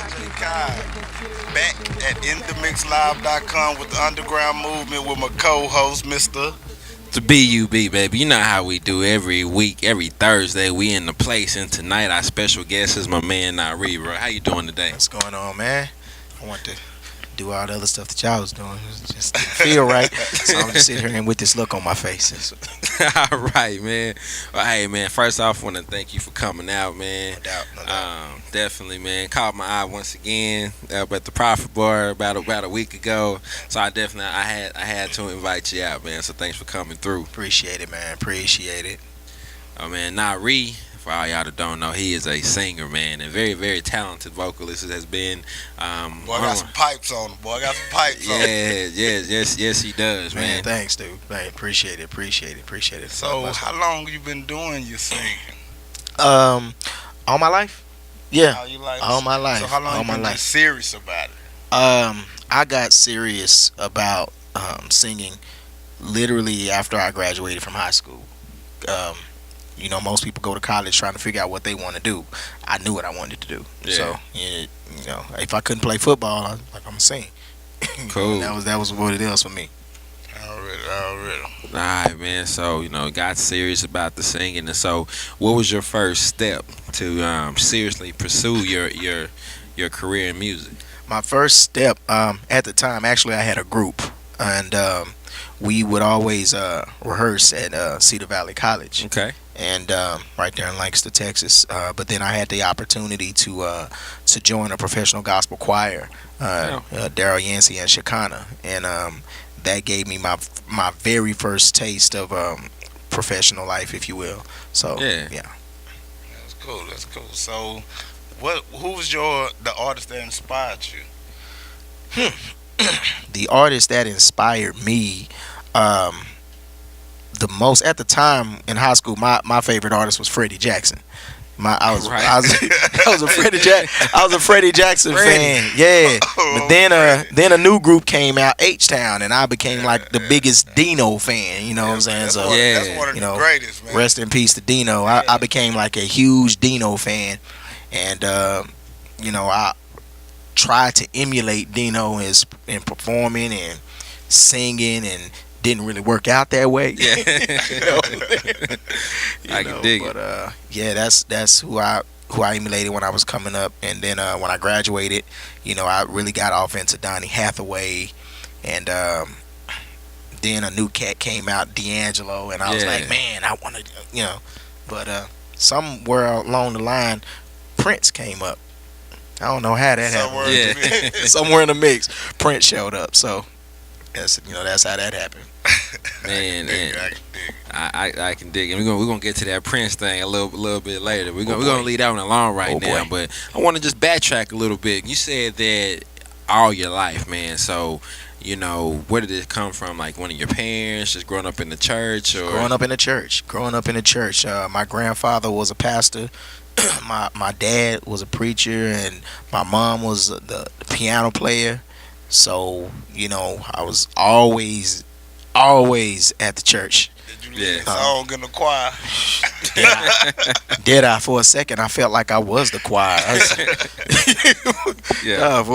J. Kai. Back at InTheMixLive.com with the Underground Movement with my co-host, Mr. To BUB, baby. You know how we do every week, every Thursday. We in the place, and tonight our special guest is my man Nyari, bro. How you doing today? What's going on, man? I want to do all the other stuff that y'all was doing. It just didn't feel right. So I'm just sitting here and with this look on my face. All right, man. Well, hey, man. First off, I want to thank you for coming out, man. No doubt, no doubt. Definitely, man. Caught my eye once again up at the Profit Bar about a week ago. So I had to invite you out, man. So thanks for coming through. Appreciate it, man. Appreciate it. Oh man, Nari, for all y'all that don't know, he is a singer, man, and very, very talented vocalist. It has been. Boy, I got some pipes on him. Boy, I got some pipes on him. Yes, he does, man. Thanks, dude. Man, appreciate it. So, how long you been doing your singing? All my life. Yeah, All, you like, all my life. So, how long all you my been life. serious about it? I got serious about singing literally after I graduated from high school. Most people go to college trying to figure out what they want to do. I knew what I wanted to do. Yeah. So, if I couldn't play football, I'm gonna sing. Cool. that was what it is for me. Already. All right, man. So got serious about the singing, and so what was your first step to seriously pursue your career in music? My first step, at the time, actually, I had a group, and we would always rehearse at Cedar Valley College. Okay. And right there in Lancaster, Texas. But then I had the opportunity to join a professional gospel choir, Daryl Yancey and Shekinah, and that gave me my very first taste of professional life, if you will. So yeah. That's cool. So, who was the artist that inspired you? The artist that inspired me, the most at the time in high school, my favorite artist was Freddie Jackson. I was a Freddie Jackson fan. Yeah. But then a new group came out, H Town, and I became like the biggest Dino fan. You know what I'm saying? That's So one of the greatest, man. rest in peace to Dino. I became like a huge Dino fan, and I tried to emulate Dino in performing and singing, and didn't really work out that way. Yeah. I can dig it. But that's who I emulated when I was coming up, and then when I graduated, I really got off into Donny Hathaway, and then a new cat came out, D'Angelo, and I was like, man, I want to, but somewhere along the line, Prince came up. I don't know how that happened. Somewhere in the mix, Prince showed up. So that's how that happened. Man, I can dig it. We're gonna get to that Prince thing a little bit later. We're gonna leave that one alone right now. But I want to just backtrack a little bit. You said that all your life, man. So where did it come from? Like one of your parents, just growing up in the church, or growing up in the church. My grandfather was a pastor. my dad was a preacher, and my mom was the piano player. So I was always at the church. Did you lead a song in the choir? Did I? For a second, I felt like I was the choir.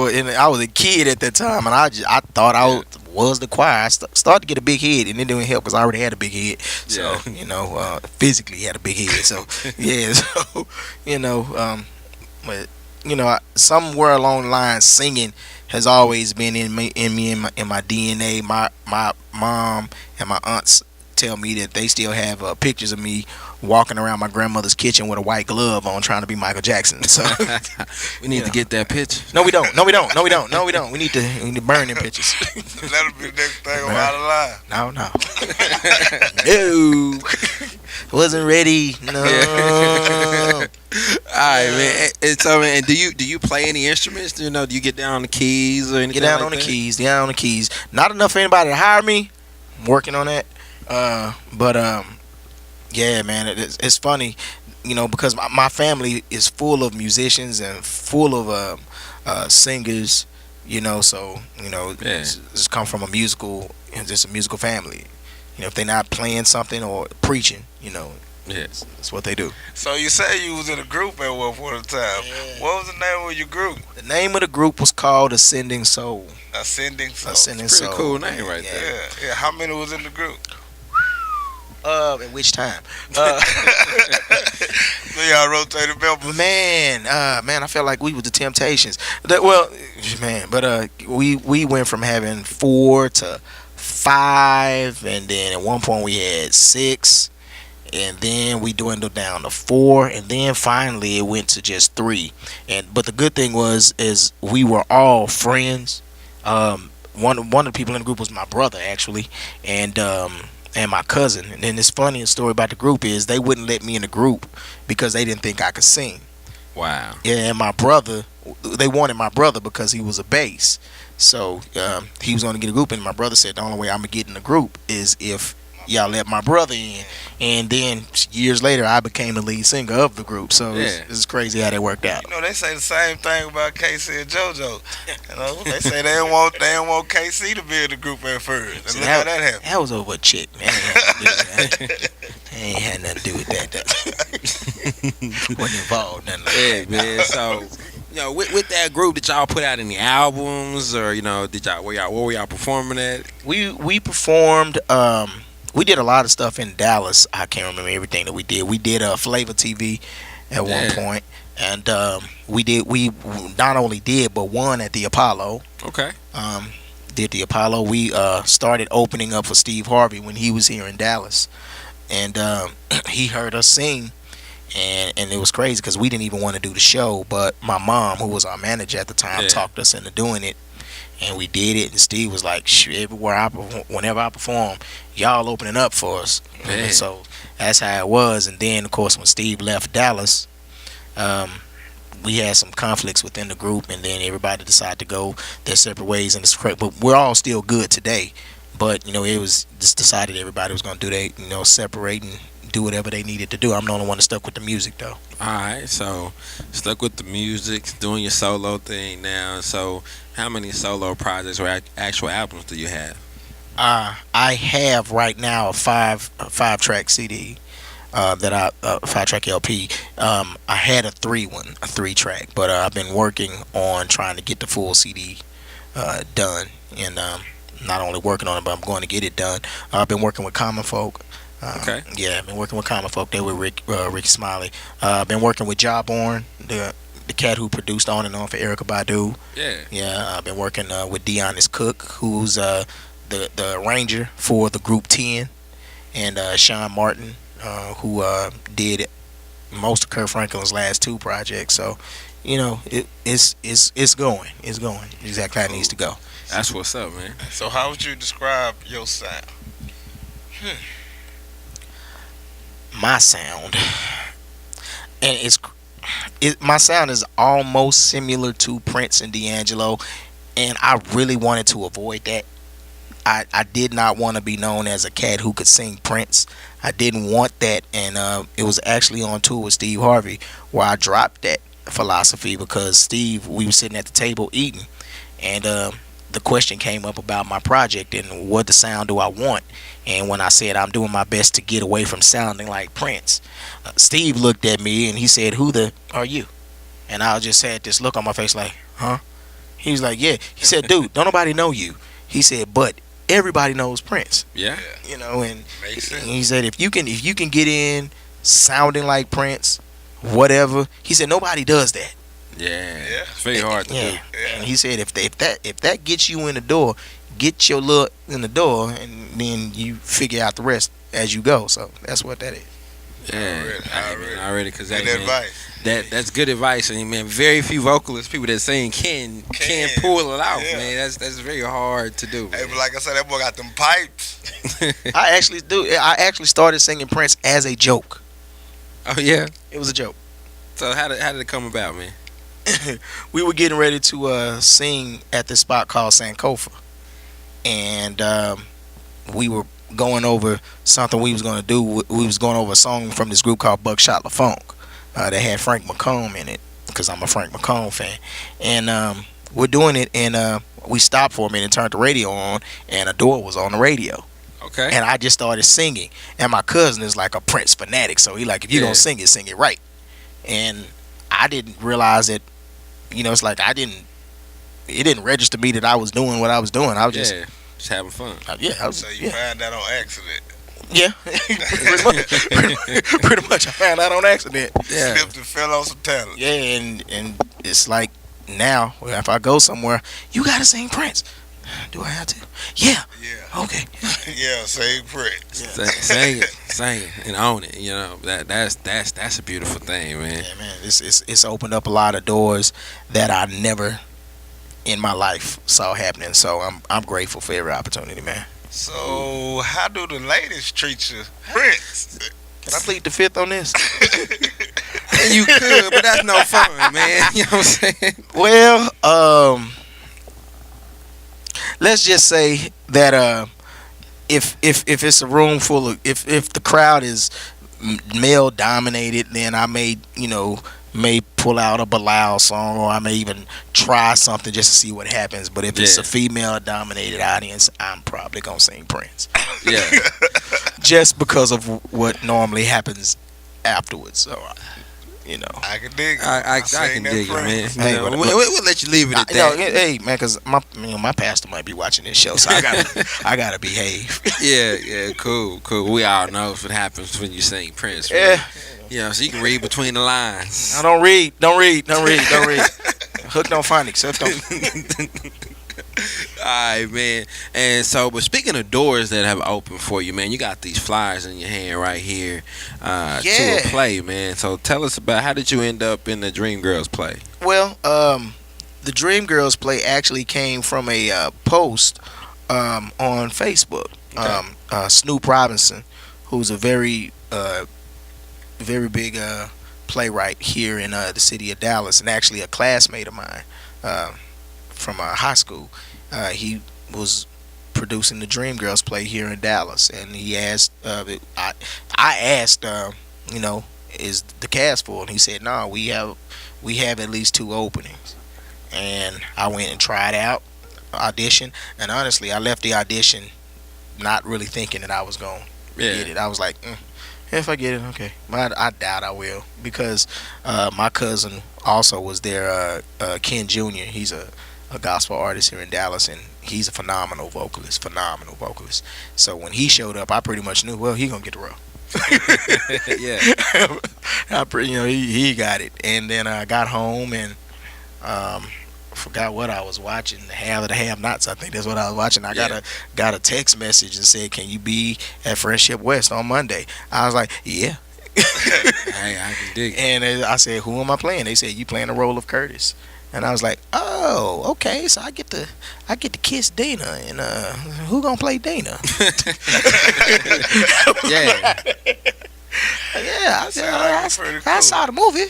And I was a kid at that time, and I thought I was the choir. I started to get a big head, and it didn't help because I already had a big head. So physically had a big head. So yeah, but somewhere along the line, singing has always been in my DNA. My mom and my aunts tell me that they still have pictures of me walking around my grandmother's kitchen with a white glove on, trying to be Michael Jackson. So we need to get that picture. No, we don't. We need to burn them pictures. That'll be the next thing on Out of Line. No. Wasn't ready. No. All right, man. And so, man, do you play any instruments? Do you get down on the keys or anything? Get down on the keys. Not enough for anybody to hire me. I'm working on that. Yeah, man. It's funny, because my family is full of musicians and full of singers. So it's come from a musical family. If they're not playing something or preaching, Yes. That's what they do. So you say you was in a group at one point in time. Yeah. What was the name of your group? The name of the group was called Ascending Soul. Ascending Soul. Ascending Pretty Soul. cool name right Yeah. there. Yeah. How many was in the group? In which time? So y'all rotated members. Man, I felt like we was the Temptations. We went from having 4 to 5, and then at one point we had 6, and then we dwindled down to 4, and then finally it went to just 3. But the good thing is we were all friends. One of the people in the group was my brother actually, and my cousin. And then this funniest story about the group is they wouldn't let me in the group because they didn't think I could sing. Wow. Yeah, and my brother, they wanted my brother because he was a bass. So he was going to get a group, and my brother said the only way I'm going to get in the group is if y'all let my brother in. And then years later, I became the lead singer of the group. So it's crazy how that worked out. You know, they say the same thing about KC and JoJo. You know, they say they don't want KC to be in the group at first. And look how that happened. That was over a chick, man. Ain't had nothing to do with that. Wasn't involved, nothing like that. Man. So, with that group, did y'all put out any albums, or where were y'all performing at? We performed. We did a lot of stuff in Dallas. I can't remember everything that we did. We did Flavor TV at one point, and we not only did but won at the Apollo. Okay. Did the Apollo. We started opening up for Steve Harvey when he was here in Dallas, and he heard us sing. And it was crazy because we didn't even want to do the show, but my mom, who was our manager at the time, talked us into doing it, and we did it. And Steve was like, whenever I perform, y'all opening up for us. And so that's how it was. And then, of course, when Steve left Dallas, we had some conflicts within the group, and then everybody decided to go their separate ways. And it's correct, but we're all still good today. But it was just decided everybody was going to do their, separate and do whatever they needed to do. I'm the only one that stuck with the music, though. All right, so stuck with the music, doing your solo thing now. So how many solo projects or actual albums do you have? I have right now a five track CD, 5-track LP. I had a 3-track, but I've been working on trying to get the full CD done, and not only working on it, but I'm going to get it done. I've been working with Common Folk. Okay. Yeah, I've been working with Common Folk. They were Ricky Smiley. I've been working with Jawborn, the cat who produced On and On for Erykah Badu. Yeah. Yeah, I've been working with Deonis Cook, who's the arranger for the Group 10, and Sean Martin, who did most of Kurt Franklin's last 2 projects. So, it's going. It's going exactly how it needs to go. That's what's up, man. So how would you describe your sound? My sound, and my sound is almost similar to Prince and D'Angelo, and I really wanted to avoid that. I did not want to be known as a cat who could sing Prince. I didn't want that, and it was actually on tour with Steve Harvey where I dropped that philosophy because Steve, we were sitting at the table eating, and the question came up about my project and what the sound do I want. And when I said I'm doing my best to get away from sounding like Prince, Steve looked at me and he said, "Who the are you?" And I just had this look on my face like, "Huh?" He was like, "Yeah." He said, "Dude, don't nobody know you." He said, "But everybody knows Prince." Yeah. And Makes sense. he said, if you can get in sounding like Prince, whatever. He said nobody does that. Yeah. It's very hard to do. Yeah. And he said if that gets you in the door, get your look in the door, and then you figure out the rest as you go. So that's what that is. Yeah, already, because that's good advice. And man, very few vocalists, people that sing can pull it out. Yeah. Man, that's very hard to do. Hey, but like I said, that boy got them pipes. I actually started singing Prince as a joke. Oh yeah, it was a joke. So how did it come about, man? We were getting ready to sing at this spot called Sankofa, and we were going over something we was going to do. We was going over a song from this group called Buckshot LaFunk that had Frank McComb in it, because I'm a Frank McComb fan. And we're doing it, and we stopped for a minute and turned the radio on, and Adore was on the radio. Okay. And I just started singing. And my cousin is like a Prince fanatic, so he like, if you Yeah. gonna sing it right. And I didn't realize that, it's like it didn't register me that I was doing what I was doing. I was just having fun. I was, So you found that on accident. Yeah, pretty much. I found out on accident. Yeah, slipped and fell on some talent. Yeah, and it's like now if I go somewhere, you gotta sing Prince. Do I have to? Yeah. Yeah. Okay. Yeah, sing Prince. Sing it, and own it. That's a beautiful thing, man. Yeah, man. It's opened up a lot of doors that I never in my life saw happening. So I'm grateful for every opportunity, man. So how do the ladies treat you, Prince? Can I plead the fifth on this? You could, but that's no fun, man. You know what I'm saying? Well, let's just say that if it's a room full of if the crowd is male dominated, then I may pull out a Bilal song, or I may even try something just to see what happens. But if it's a female dominated audience, I'm probably gonna sing Prince. Yeah. Just because of what normally happens afterwards. So I can dig it. I can dig it, man. Hey, we'll let you leave it at that. Hey, man, because my pastor might be watching this show, so I gotta behave. Yeah, cool. We all know if it happens when you sing Prince. Yeah. So you can read between the lines. I don't read. Hooked on phonics. All right, man. And so, but speaking of doors that have opened for you, man, you got these flyers in your hand right here to a play, man. So tell us about how did you end up in the Dream Girls play? Well, the Dream Girls play actually came from a post on Facebook. Okay. Snoop Robinson, who's a very big playwright here in the city of Dallas, and actually a classmate of mine from high school. He was producing the Dream Girls play here in Dallas, and he asked, I asked, is the cast full? And he said, no, we have at least 2 openings. And I went and tried out, audition, and honestly, I left the audition not really thinking that I was going to get it. I was like, if I get it, okay. But I doubt I will, because my cousin also was there, Ken Jr. He's a gospel artist here in Dallas, and he's a phenomenal vocalist. So when he showed up, I pretty much knew, well, he gonna get the role. Yeah. He got it. And then I got home and forgot what I was watching. The Have of the Have-Nots, I think that's what I was watching. I got a text message and said, can you be at Friendship West on Monday? I was like, yeah. Hey, I can dig it. And I said, who am I playing? They said, you playing the role of Curtis. And I was like, oh, okay, so I get to kiss Dana, and who gonna play Dana? Yeah. Yeah, I saw the movie,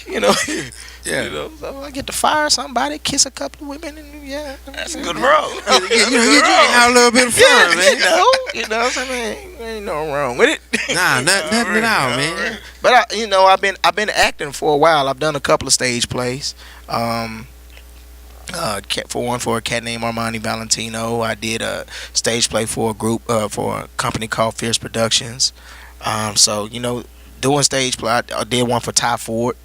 Yeah. So I get to fire somebody, kiss a couple of women, and That's a good role. You have a little bit of fun, man. So I mean, ain't nothing wrong with it. Nah, nothing at all, man. But I've been acting for a while. I've done a couple of stage plays. For a cat named Armani Valentino. I did a stage play for a company called Fierce Productions. So doing stage play, I did one for Ty Ford,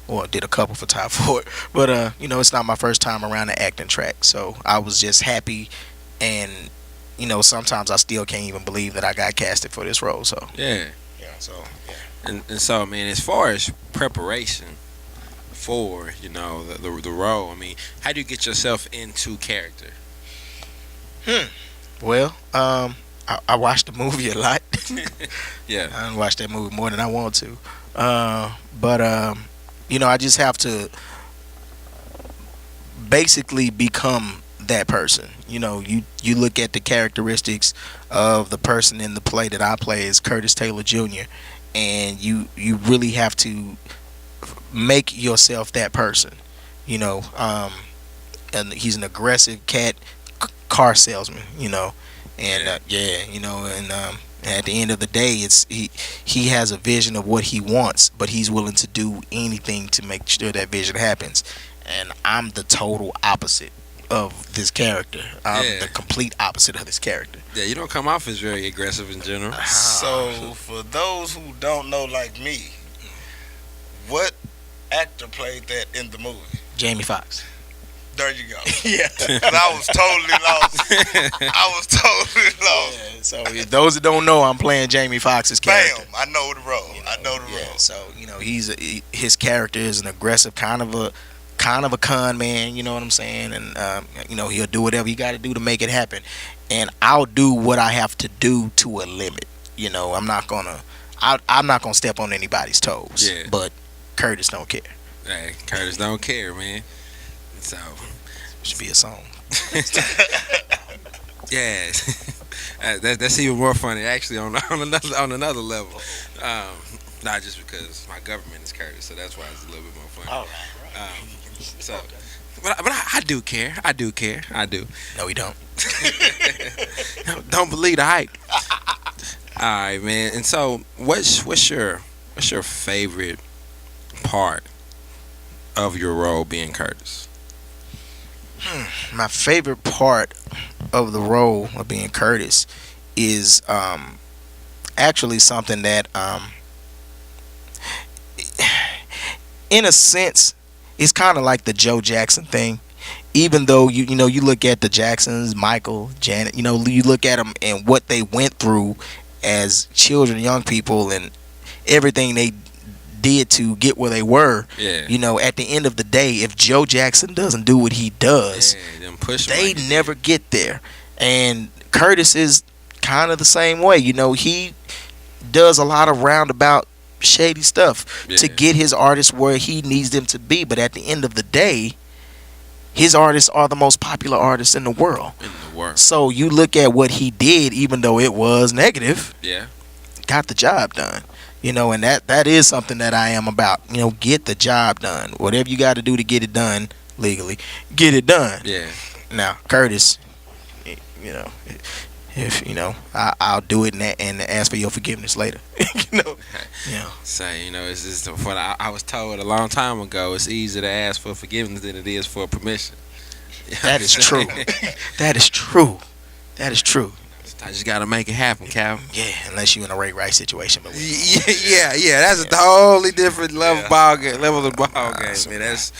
or I did a couple for Ty Ford. But it's not my first time around the acting track, so I was just happy, and sometimes I still can't even believe that I got casted for this role. So yeah. So And so, man, as far as preparation for the role, I mean, how do you get yourself into character? Well, I watched the movie a lot. Yeah. I done watched that movie more than I want to. But I just have to basically become that person. You look at the characteristics of the person in the play that I play as Curtis Taylor Jr., and you really have to make yourself that person. And he's an aggressive car salesman, and at the end of the day, he has a vision of what he wants, but he's willing to do anything to make sure that vision happens. And I'm the total opposite. of this character. I'm the complete opposite of this character. Yeah, you don't come off as very aggressive in general. So for those who don't know, like me, what actor played that in the movie? Jamie Foxx. There you go. Yeah. And I was totally lost. I was totally lost. Yeah, so if those that don't know, I'm playing Jamie Foxx's character. Bam! I know the role. I know the role. So his character is an aggressive kind of a con man. You know what I'm saying? And he'll do whatever he got to do to make it happen. And I'll do what I have to do to a limit. I'm not gonna step on anybody's toes. Yeah. But Curtis don't care. Hey, Curtis don't care, man. So should be a song. Yeah, that's even more funny. Actually, on another level. Not just because my government is Curtis, so that's why it's a little bit more funny. All right. But I do care. I do. No, we don't. Don't believe the hype. All right, man. And so, what's your favorite part of your role being Curtis? My favorite part of the role of being Curtis is actually something that in a sense it's kind of like the Joe Jackson thing. Even though you look at the Jacksons, Michael, Janet, you look at them and what they went through as children, young people, and everything they did to get where they were. Yeah. At the end of the day, if Joe Jackson doesn't do what he does, they never get there. And Curtis is kind of the same way. He does a lot of roundabout shady stuff to get his artists where he needs them to be. But at the end of the day, his artists are the most popular artists in the world. So you look at what he did, even though it was negative, got the job done. And that is something that I am about. Get the job done. Whatever you got to do to get it done legally, get it done. Yeah. Now, Curtis, if I'll do it and ask for your forgiveness later. Say, it's just what I was told a long time ago. It's easier to ask for forgiveness than it is for permission. That is true. That is true. That is true. I just gotta make it happen, Calvin. Yeah, unless you in a Ray Rice situation. But yeah. That's a totally different level of ball game, man. That's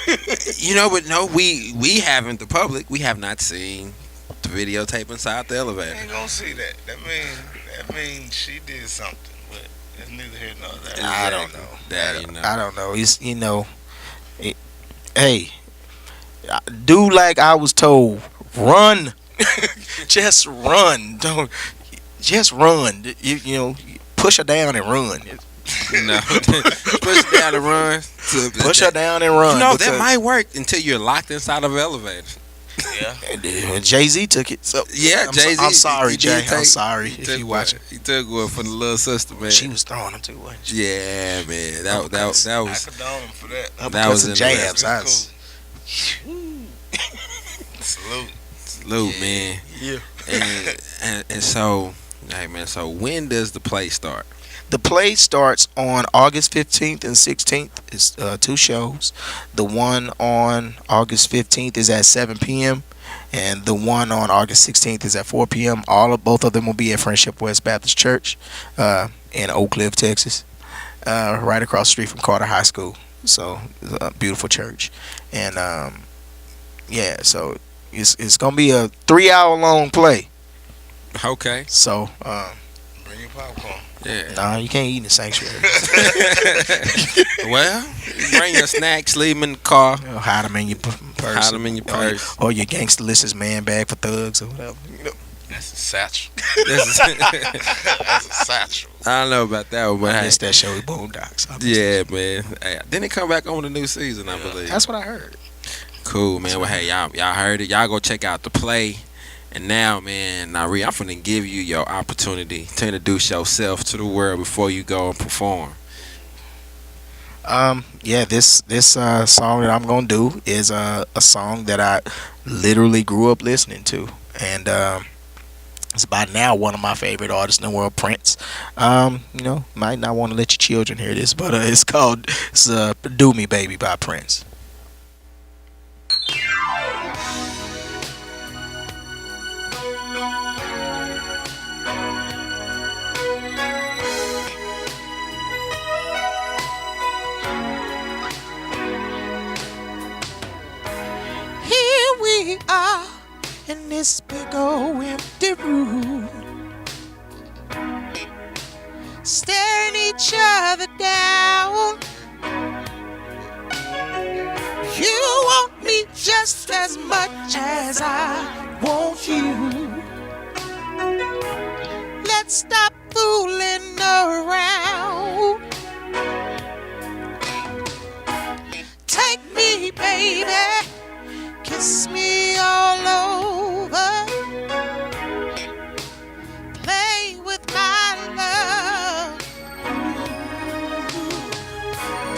but no, we haven't. The public, we have not seen the videotape inside the elevator. I ain't gonna see that. That means she did something, but it's neither here nor there. I don't know. I don't know. He's hey, do like I was told. Run. Just run. Don't just run. Push her down and run. No, push her down and run. Push her down and run. That might work until you're locked inside of an elevator. Yeah, Jay-Z took it. So yeah, Jay-Z. I'm sorry, Jay. I'm sorry if you watch it. He took one from the little sister, man. She was throwing him too, wasn't she? Yeah, man. That was. I condone him for that. That was jabs. Salute, man. Yeah. And so, hey, man. So when does the play start? The play starts on August 15th and 16th. It's 2 shows. The one on August 15th is at 7 p.m. and the one on August 16th is at 4 p.m. Both of them will be at Friendship West Baptist Church in Oak Cliff, Texas, right across the street from Carter High School. So it's a beautiful church, and so it's gonna be a 3-hour long play. Okay. So bring your popcorn. Yeah. Nah, you can't eat in the sanctuary. Well, bring your snacks, leave them in the car. Hide them in your purse. Hide them in your purse. Or your gangsterlicious man bag for thugs or whatever. That's a satchel. That's a satchel. I don't know about that one, but I missed that show with Boondocks. Yeah, man. Hey, didn't it come back on the new season, I believe? That's what I heard. Cool, man. Well, hey, y'all heard it. Y'all go check out the play. And now, man, Nhari, I'm finna give you your opportunity to introduce yourself to the world before you go and perform. This song that I'm gonna do is a song that I literally grew up listening to, and it's by now one of my favorite artists in the world, Prince. Might not want to let your children hear this, but it's called "Do Me Baby" by Prince. Here we are in this big old empty room, staring each other down. You want me just as much as I want you. Let's stop fooling around. Take me, baby, kiss me all over. Play with my love.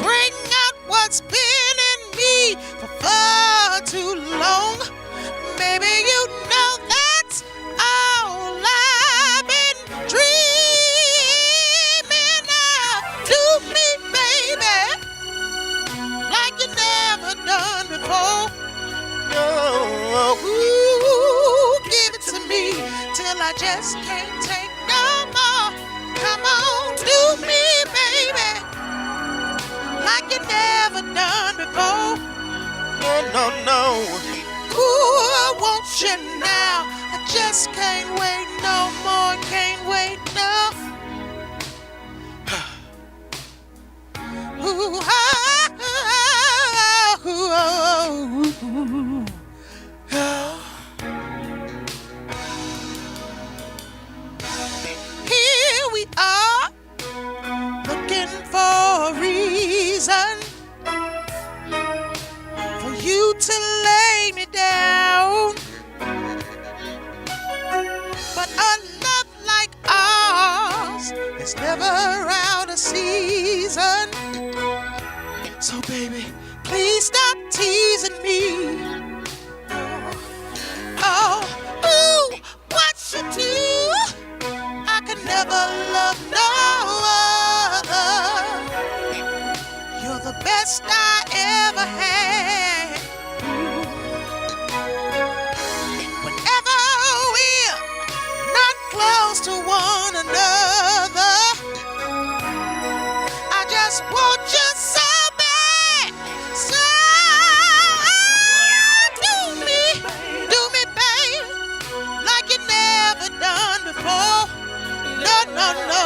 Bring out what's been in me for far too long. Maybe you know that's all I've been dreaming of. Do me, baby, like you never done before. No, ooh, give it to me till I just can't take no more. Come on, do me, baby, like you never done before. No, no, no. Ooh, I want you now. I just can't wait no more. Can't wait no. Ooh, here we are, looking for a reason for you to lay me down. But a love like ours is never out of season. So baby, please stop teasing me. Oh, ooh, what you do, I could never love no other. You're the best I ever had. Whenever we're not close to one another, I just want you so bad. So do me, babe, like you never done before. No, no, no.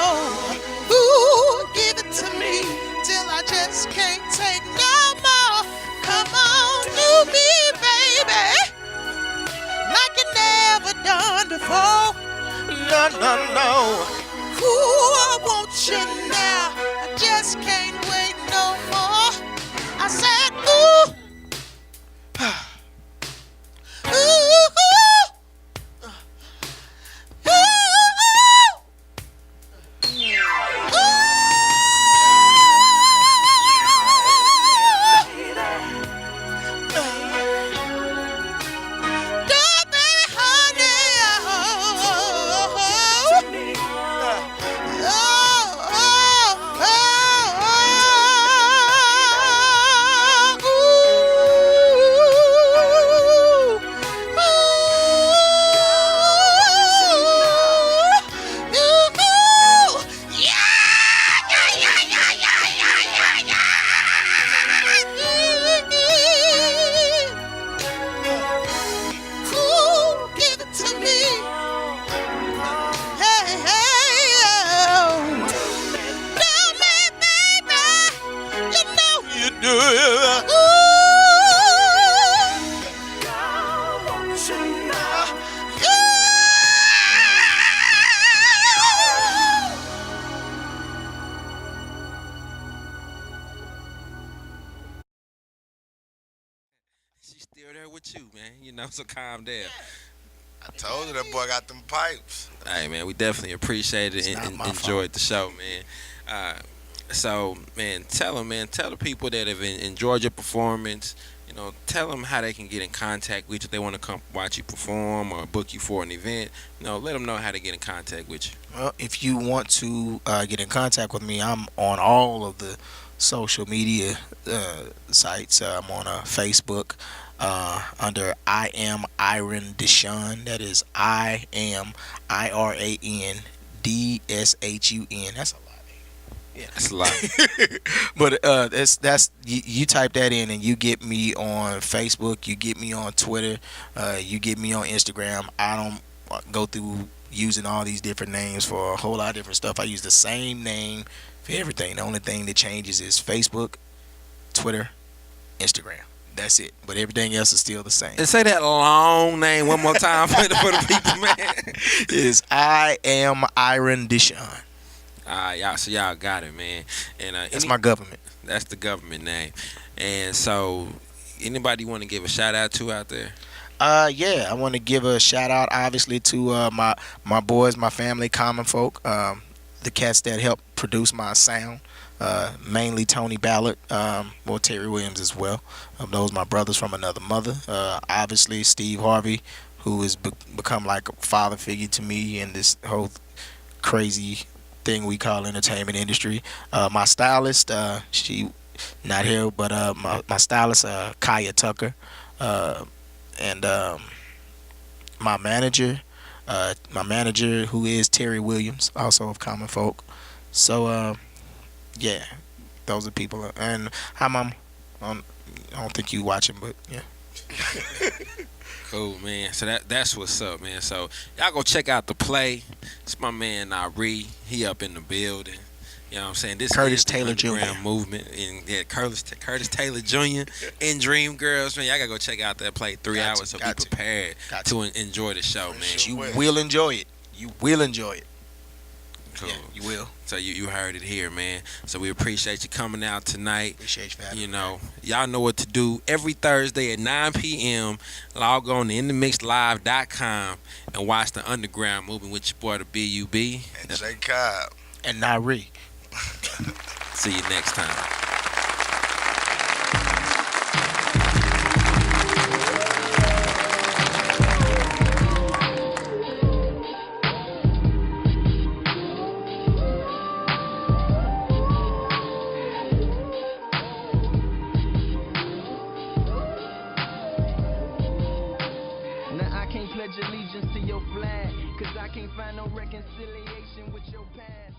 Ooh, give it to me till I just can't take no more. Come on, do me, baby, like you never done before. No, no, no. Ooh, I want you now. I just can't wait no more. I said, ooh. Ooh, ooh, ooh, give it to me. Hey, hey, oh. Do me, baby. You know you do it. Ooh. She's still there with you, man. You know, so calm down. I told you that boy got them pipes. Hey, man, we definitely appreciate it and enjoyed the show, man. So, man, tell the people that have enjoyed your performance, tell them how they can get in contact with you if they want to come watch you perform or book you for an event. Let them know how to get in contact with you. Well, if you want to get in contact with me, I'm on all of the social media sites. I'm on Facebook under I am Iron Deshun. That is I am IRANDSHUN. That's a lot. Yeah, that's a lot. But that's you type that in and you get me on Facebook. You get me on Twitter. You get me on Instagram. I don't go through using all these different names for a whole lot of different stuff. I use the same name for everything. The only thing that changes is Facebook, Twitter, Instagram. That's it. But everything else is still the same. And say that long name one more time for the people, man. Is I am Iron Deshun. Y'all got it, man. And that's my government. That's the government name. And so, anybody want to give a shout out to out there? Yeah, I want to give a shout out, obviously, to my boys, my family, Common Folk, the cats that helped produce my sound. Mainly Tony Ballard, well, Terry Williams as well. Those my brothers from another mother. Obviously Steve Harvey, who has become like a father figure to me in this whole crazy thing we call entertainment industry. My stylist, she not here, but my stylist, Kaya Tucker, and my manager who is Terry Williams, also of Common Folk. So yeah, those are people. And hi, Mom. I don't think you watching, but yeah. Cool, man. So that's what's up, man. So y'all go check out the play. It's my man Nhari. He up in the building. You know what I'm saying? This Curtis is the Taylor Jr. underground movement. And yeah, Curtis Taylor Jr. and Dream Girls, man. Y'all gotta go check out that play 3 hours. So be prepared to enjoy the show, man. You will enjoy it. You will enjoy it. Cool. Yeah, you will. So you heard it here, man. So we appreciate you coming out tonight. Appreciate you for having me. Y'all know what to do. Every Thursday at 9 p.m., log on to InTheMixLive.com and watch the Underground Movement with your boy, the B.U.B. And J. Cobb. And Nhari. See you next time. Allegiance to your flag, cause I can't find no reconciliation with your past.